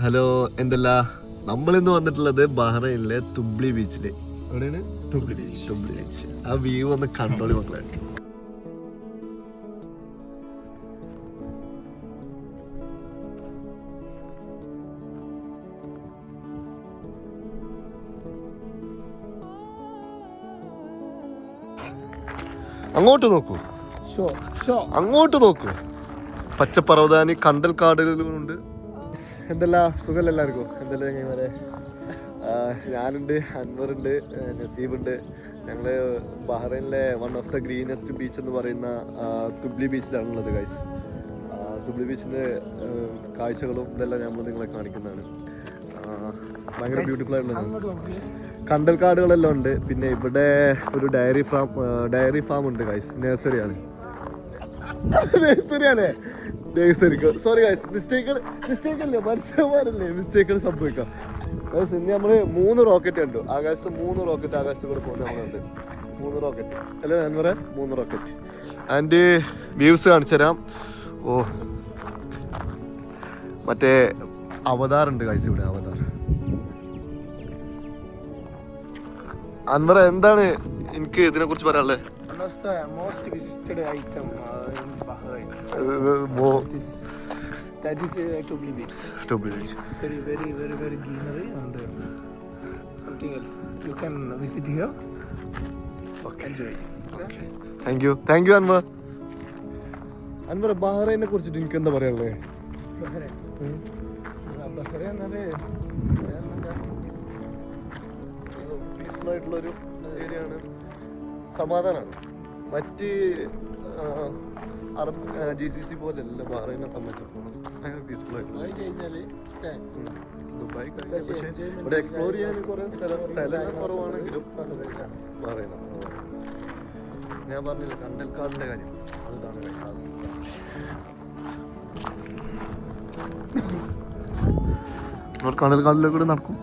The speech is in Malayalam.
ഹലോ, എന്തല്ല, നമ്മളിന്ന് വന്നിട്ടുള്ളത് ബഹ്റൈനിലെ തുബ്ലി ബീച്ചില്. എവിടെയാണ്? തുബ്ലി ബീച്ച്. ആ വ്യൂ ഒന്ന് കണ്ടോളി മക്കളെ. അങ്ങോട്ട് നോക്കൂ, അങ്ങോട്ട് നോക്കൂ. പച്ചപ്പർവ്വതാനി കണ്ടൽ കാടുകളുണ്ട്. എന്തെല്ലാ സുഖം എല്ലാവർക്കും? എന്തെല്ലാം ചങ്ങായിമാരെ? ഞാനുണ്ട്, അൻവറുണ്ട്, നസീബുണ്ട്. ഞങ്ങള് ബഹ്റൈനിലെ one of the greenest beach എന്ന് പറയുന്ന തുബ്ലി ബീച്ചിലാണുള്ളത് ഗൈസ്. തുബ്ലി ബീച്ചിന്റെ കാഴ്ചകളും ഇതെല്ലാം നമ്മൾ നിങ്ങളെ കാണിക്കുന്നതാണ്. ഭയങ്കര ബ്യൂട്ടിഫുൾ ആയിട്ടുള്ളത് കണ്ടൽ കാടുകളെല്ലാം ഉണ്ട്. പിന്നെ ഇവിടെ ഒരു ഡയറി ഫാം ഉണ്ട് ഗൈസ്. നഴ്സറിയാണ്. സോറി ഗൈസ്, മിസ്റ്റേക്കല്ലേ, മനുഷ്യന്മാരല്ലേ, മിസ്റ്റേക്കുകൾ സംഭവിക്കാം. ഇനി നമ്മള് 3 റോക്കറ്റ് കണ്ടു ആകാശത്ത്. 3 റോക്കറ്റ് ആകാശത്ത് കൂടെ പോകുന്ന നമ്മളുണ്ട്. 3 റോക്കറ്റ് അല്ലേ ഞാൻ പറയാം, 3 റോക്കറ്റ്. ആൻഡ് വ്യൂസ് കാണിച്ചു തരാം. ഓ, മറ്റേ അവതാർ ഉണ്ട് ഗൈസ് ഇവിടെ, അവതാർ. അൻവറ, എന്താണ് എനിക്ക് ഇതിനെ കുറിച്ച് പറയാനുള്ളത്? the most visited item in Bahrain. That is Tumbli Beach. Tumbli Beach. Very greenery and something else. You can visit here. Okay. Enjoy it. Okay. Thank you Anwar. Anwar, ബഹ്റൈനെ കുറിച്ചിട്ട് എനിക്ക് എന്താ പറയാനുള്ളത്? ബഹ്റൈൻ പീസ്ഫുൾ ആയിട്ടുള്ളൊരു ഏരിയ ആണ്, സമാധാനമാണ്. മറ്റ് അറബ് GCC പോലെയല്ല ബഹ്റൈനെ സംബന്ധിച്ചിടത്തോളം ഭയങ്കര പീസ്ഫുൾ ആയിട്ടുള്ള ദുബായ്. പക്ഷേ ഇവിടെ എക്സ്പ്ലോർ ചെയ്യാൻ കുറേ സ്ഥലം കുറവാണെങ്കിലും ബഹ്റൈൻ. ഞാൻ പറഞ്ഞില്ല കണ്ടൽക്കാടിൻ്റെ കാര്യം, അതാണ് സാധനം. കണ്ടൽക്കാടിലേക്ക് കൂടെ നടക്കും.